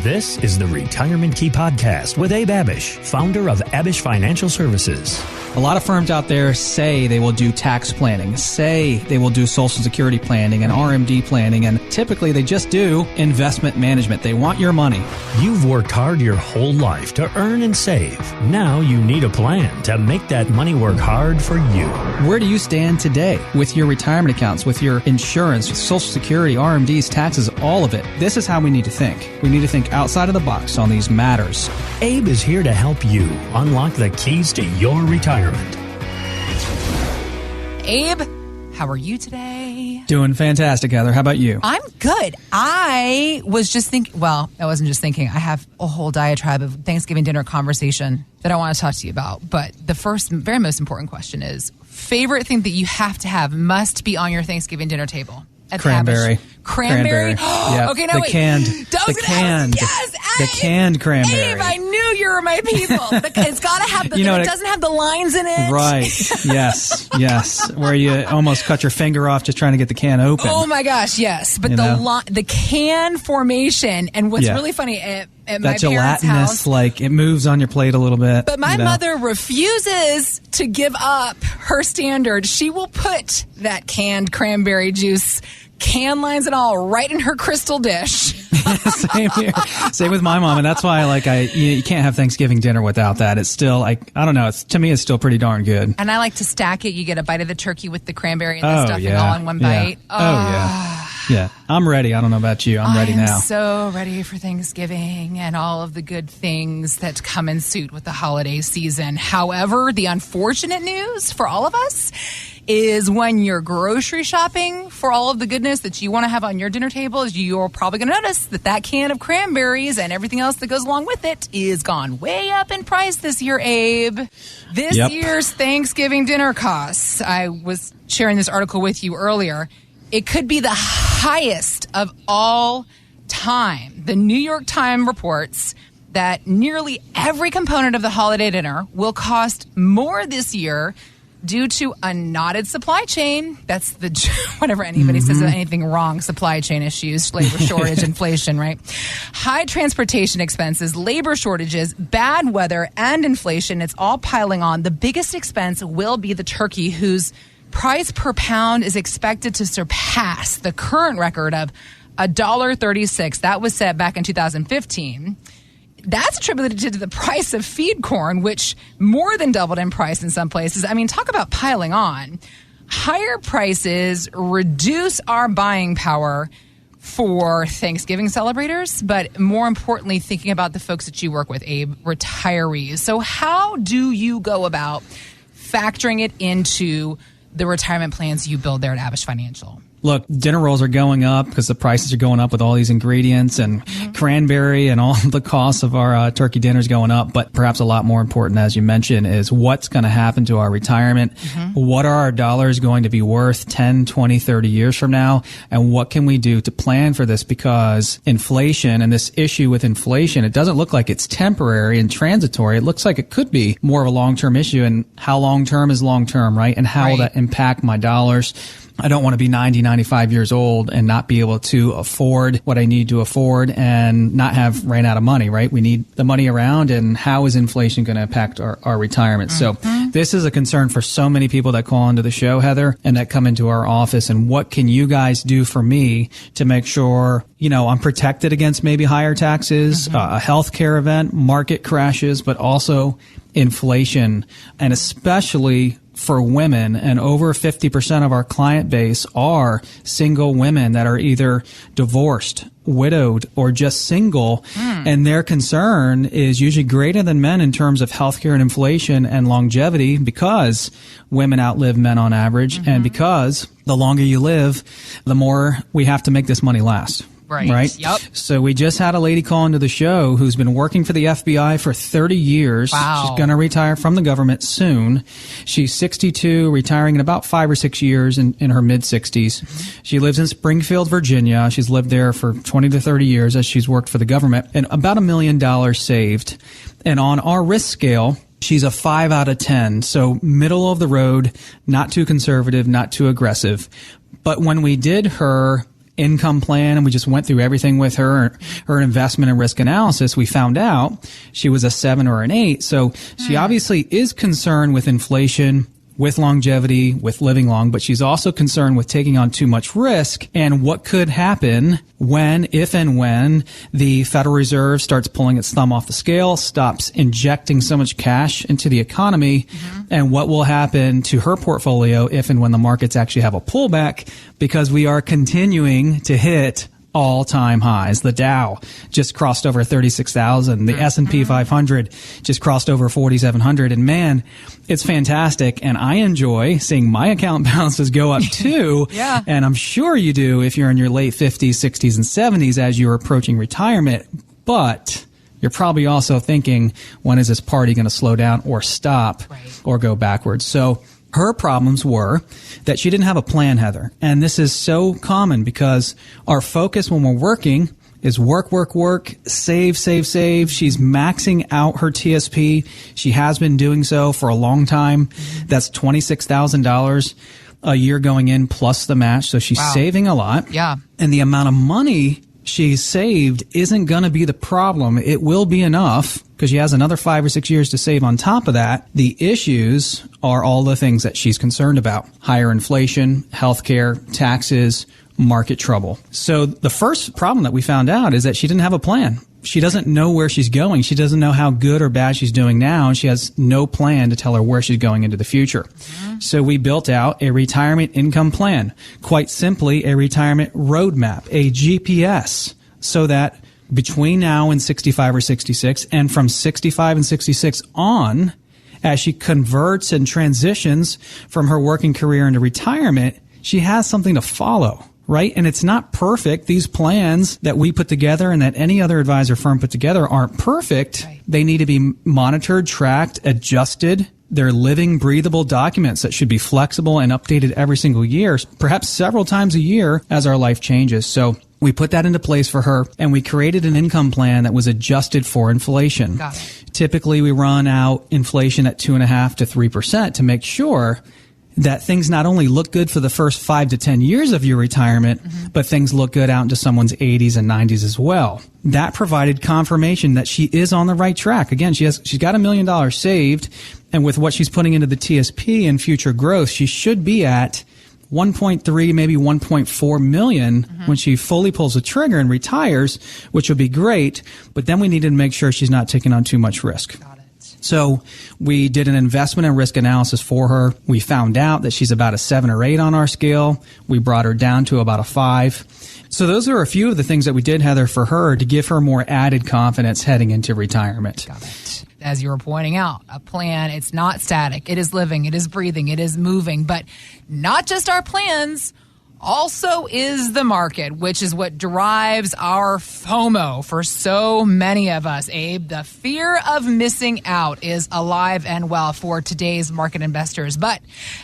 This is the Retirement Key Podcast with Abe Abish, founder of Abish Financial Services. A lot of firms out there say they will do tax planning, say they will do Social Security planning and RMD planning, and typically they just do investment management. They want your money. You've worked hard your whole life to earn and save. Now you need a plan to make that money work hard for you. Where do you stand today with your retirement accounts, with your insurance, with Social Security, RMDs, taxes, all of it? This is how we need to think. We need to think outside of the box on these matters. Abe is here to help you unlock the keys to your retirement. Abe, how are you today? Doing fantastic, Heather. How about you? I'm good. I was just thinking, well, I wasn't just thinking. I have a whole diatribe of Thanksgiving dinner conversation that I want to talk to you about. But the first, very most important question is, favorite thing that you have to have, must be on your Thanksgiving dinner table? Cranberry. Cranberry? Yeah. Okay, now the wait. Canned. Yes, the canned cranberry. Abe, I knew you were my people. It's got to have the, it doesn't have the lines in it. Right. Yes. Where you almost cut your finger off just trying to get the can open. Oh my gosh, yes. But the can formation, and what's really funny at my parents' house, like it moves on your plate a little bit. But my mother refuses to give up her standard. She will put that canned cranberry juice, can lines and all, right in her crystal dish. Same here. Same with my mom, and that's why you can't have Thanksgiving dinner without that. It's still I don't know. To me, it's still pretty darn good. And I like to stack it. You get a bite of the turkey with the cranberry and the stuffing all in one bite. Yeah. I'm ready. I don't know about you. I'm ready now. I'm so ready for Thanksgiving and all of the good things that come in suit with the holiday season. However, the unfortunate news for all of us is when you're grocery shopping for all of the goodness that you want to have on your dinner table, you're probably going to notice that can of cranberries and everything else that goes along with it is gone way up in price this year, Abe. This year's Thanksgiving dinner costs, I was sharing this article with you earlier, it could be the highest of all time. The New York Times reports that nearly every component of the holiday dinner will cost more this year due to a knotted supply chain. That's whenever anybody says anything wrong, supply chain issues, labor shortage, inflation, right? High transportation expenses, labor shortages, bad weather, and inflation. It's all piling on. The biggest expense will be the turkey, whose price per pound is expected to surpass the current record of $1.36. That was set back in 2015. That's attributed to the price of feed corn, which more than doubled in price in some places. I mean, talk about piling on. Higher prices reduce our buying power for Thanksgiving celebrators, but more importantly, thinking about the folks that you work with, Abe, retirees. So how do you go about factoring it into the retirement plans you build there at Abish Financial? Look, dinner rolls are going up because the prices are going up with all these ingredients, and cranberry and all the costs of our turkey dinners going up. But perhaps a lot more important, as you mentioned, is what's going to happen to our retirement. What are our dollars going to be worth 10, 20, 30 years from now? And what can we do to plan for this? Because inflation and this issue with inflation, it doesn't look like it's temporary and transitory. It looks like it could be more of a long-term issue. And how long-term is long-term, right? And how will that impact my dollars? I don't want to be 90, 95 years old and not be able to afford what I need to afford and not have ran out of money, right? We need the money around, and how is inflation going to impact our retirement? So this is a concern for so many people that call into the show, Heather, and that come into our office. And what can you guys do for me to make sure, I'm protected against maybe higher taxes, a healthcare event, market crashes, but also inflation, and especially for women, and over 50% of our client base are single women that are either divorced, widowed, or just single. And their concern is usually greater than men in terms of healthcare and inflation and longevity, because women outlive men on average, and because the longer you live, the more we have to make this money last. Right? Yep. So we just had a lady call into the show who's been working for the FBI for 30 years. Wow. She's going to retire from the government soon. She's 62, retiring in about 5 or 6 years in her mid-60s. She lives in Springfield, Virginia. She's lived there for 20 to 30 years as she's worked for the government, and about $1 million saved. And on our risk scale, she's a 5 out of 10. So middle of the road, not too conservative, not too aggressive. But when we did her income plan, and we just went through everything with her investment and risk analysis, we found out she was a 7 or an 8. So she obviously is concerned with inflation, with longevity, with living long, but she's also concerned with taking on too much risk and what could happen if and when the Federal Reserve starts pulling its thumb off the scale, stops injecting so much cash into the economy, and what will happen to her portfolio if and when the markets actually have a pullback, because we are continuing to hit all-time highs. The Dow just crossed over 36,000. The S&P 500 just crossed over 4,700. And man, it's fantastic. And I enjoy seeing my account balances go up too. Yeah. And I'm sure you do if you're in your late 50s, 60s, and 70s as you're approaching retirement. But you're probably also thinking, when is this party going to slow down or stop or go backwards? So her problems were that she didn't have a plan, Heather. And this is so common because our focus when we're working is work, save. She's maxing out her TSP. She has been doing so for a long time. That's $26,000 a year going in plus the match. So she's saving a lot. Yeah. And the amount of money she's saved isn't going to be the problem. It will be enough because she has another 5 or 6 years to save on top of that. The issues are all the things that she's concerned about: higher inflation, healthcare, taxes, market trouble. So the first problem that we found out is that she didn't have a plan. She doesn't know where she's going. She doesn't know how good or bad she's doing now, and she has no plan to tell her where she's going into the future. So we built out a retirement income plan, quite simply a retirement roadmap, a GPS, so that between now and 65 or 66, and from 65 and 66 on, as she converts and transitions from her working career into retirement, she has something to follow. Right? And it's not perfect. These plans that we put together and that any other advisor firm put together aren't perfect. Right. They need to be monitored, tracked, adjusted. They're living, breathable documents that should be flexible and updated every single year, perhaps several times a year as our life changes. So we put that into place for her, and we created an income plan that was adjusted for inflation. Got it. Typically, we run out inflation at 2.5% to 3% to make sure that things not only look good for the first 5 to 10 years of your retirement, but things look good out into someone's 80s and 90s as well. That provided confirmation that she is on the right track. Again, she's got $1 million saved, and with what she's putting into the TSP and future growth, she should be at 1.3, maybe 1.4 million when she fully pulls the trigger and retires, which will be great. But then we needed to make sure she's not taking on too much risk. So we did an investment and risk analysis for her. We found out that she's about a 7 or 8 on our scale. We brought her down to about a 5. So those are a few of the things that we did, Heather, for her to give her more added confidence heading into retirement. Got it. As you were pointing out, a plan, it's not static. It is living, it is breathing, it is moving. But not just our plans, also is the market, which is what drives our FOMO for so many of us, Abe. The fear of missing out is alive and well for today's market investors. But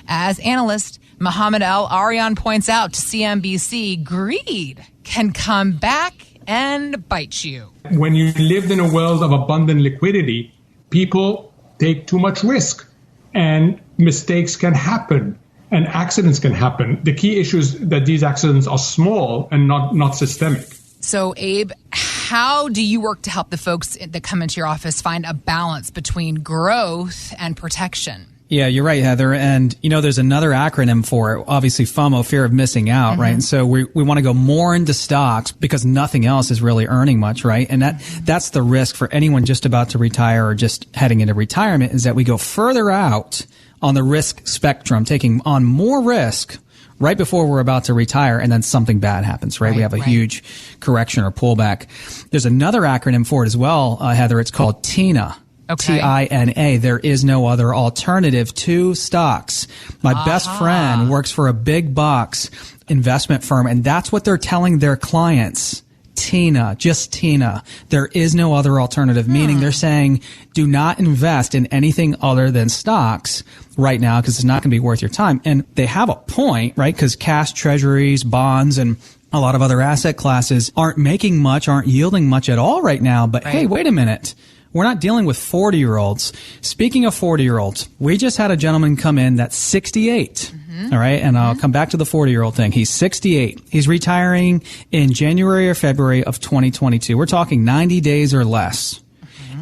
as analyst Mohammed El-Arian points out to CNBC, greed can come back and bite you. When you lived in a world of abundant liquidity, people take too much risk, and mistakes can happen. And accidents can happen. The key issue is that these accidents are small and not systemic. So, Abe, how do you work to help the folks that come into your office find a balance between growth and protection? Yeah, you're right, Heather. And, there's another acronym for it. Obviously, FOMO, fear of missing out, right? And so we want to go more into stocks because nothing else is really earning much, right? And that's the risk for anyone just about to retire or just heading into retirement, is that we go further out on the risk spectrum, taking on more risk right before we're about to retire, and then something bad happens, right? We have a huge correction or pullback. There's another acronym for it as well, Heather. It's called TINA. Okay. TINA. There is no other alternative to stocks. My best friend works for a big box investment firm, and that's what they're telling their clients. TINA, just TINA. There is no other alternative, meaning they're saying do not invest in anything other than stocks right now because it's not going to be worth your time. And they have a point, right? Because cash, treasuries, bonds, and a lot of other asset classes aren't making much, aren't yielding much at all right now. But hey, wait a minute. We're not dealing with 40-year-olds. Speaking of 40-year-olds, we just had a gentleman come in that's 68. All right. And I'll come back to the 40-year-old thing. He's 68. He's retiring in January or February of 2022. We're talking 90 days or less.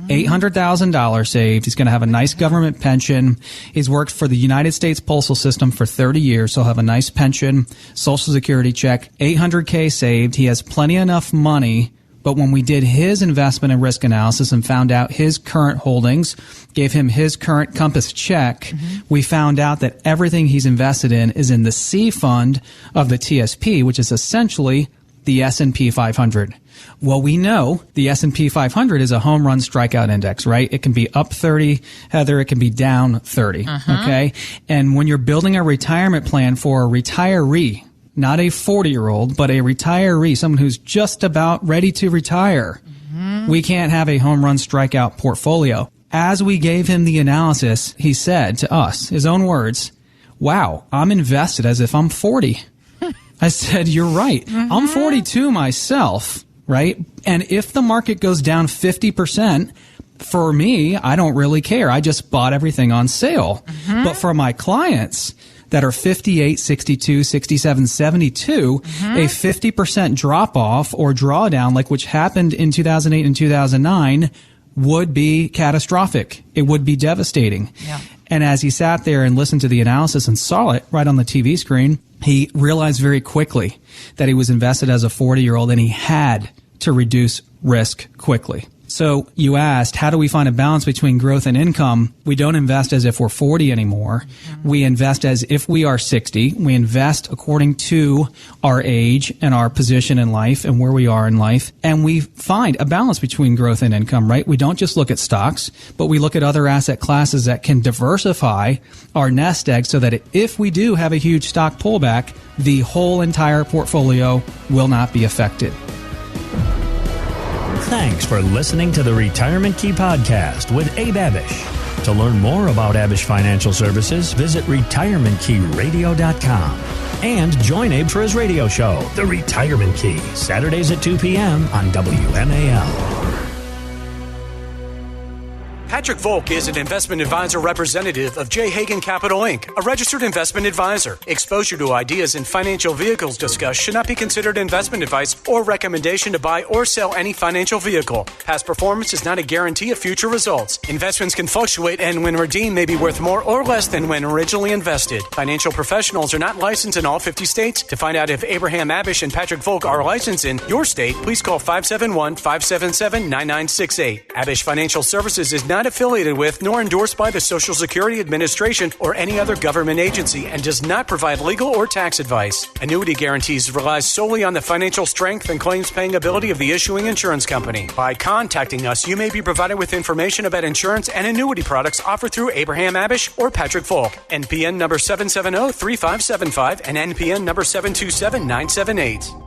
$800,000 saved. He's going to have a nice government pension. He's worked for the United States Postal System for 30 years, so he'll have a nice pension, Social Security check, $800K saved. He has plenty enough money. But when we did his investment and risk analysis and found out his current holdings, gave him his current Compass check, we found out that everything he's invested in is in the C fund of the TSP, which is essentially the S&P 500. Well, we know the S&P 500 is a home run strikeout index, right? It can be up 30, Heather. It can be down 30, okay? And when you're building a retirement plan for a retiree, not a 40-year-old, but a retiree, someone who's just about ready to retire, we can't have a home run strikeout portfolio. As we gave him the analysis, he said to us, his own words, wow, I'm invested as if I'm 40. I said, you're right. I'm 42 myself, right? And if the market goes down 50%, for me, I don't really care. I just bought everything on sale. But for my clients that are 58, 62, 67, 72, a 50% drop off or drawdown, like which happened in 2008 and 2009, would be catastrophic. It would be devastating. Yeah. And as he sat there and listened to the analysis and saw it right on the TV screen, he realized very quickly that he was invested as a 40-year-old and he had to reduce risk quickly. So you asked, how do we find a balance between growth and income? We don't invest as if we're 40 anymore. We invest as if we are 60. We invest according to our age and our position in life and where we are in life. And we find a balance between growth and income, right? We don't just look at stocks, but we look at other asset classes that can diversify our nest egg so that if we do have a huge stock pullback, the whole entire portfolio will not be affected. Thanks for listening to the Retirement Key Podcast with Abe Abish. To learn more about Abish Financial Services, visit retirementkeyradio.com. And join Abe for his radio show, The Retirement Key, Saturdays at 2 p.m. on WMAL. Patrick Volk is an investment advisor representative of J. Hagan Capital, Inc., a registered investment advisor. Exposure to ideas and financial vehicles discussed should not be considered investment advice or recommendation to buy or sell any financial vehicle. Past performance is not a guarantee of future results. Investments can fluctuate and when redeemed may be worth more or less than when originally invested. Financial professionals are not licensed in all 50 states. To find out if Abraham Abish and Patrick Volk are licensed in your state, please call 571-577-9968. Abish Financial Services is not affiliated with nor endorsed by the Social Security Administration or any other government agency and does not provide legal or tax advice. Annuity guarantees rely solely on the financial strength and claims paying ability of the issuing insurance company. By contacting us, you may be provided with information about insurance and annuity products offered through Abraham Abish or Patrick Volk. NPN number 770-3575 and NPN number 727-978.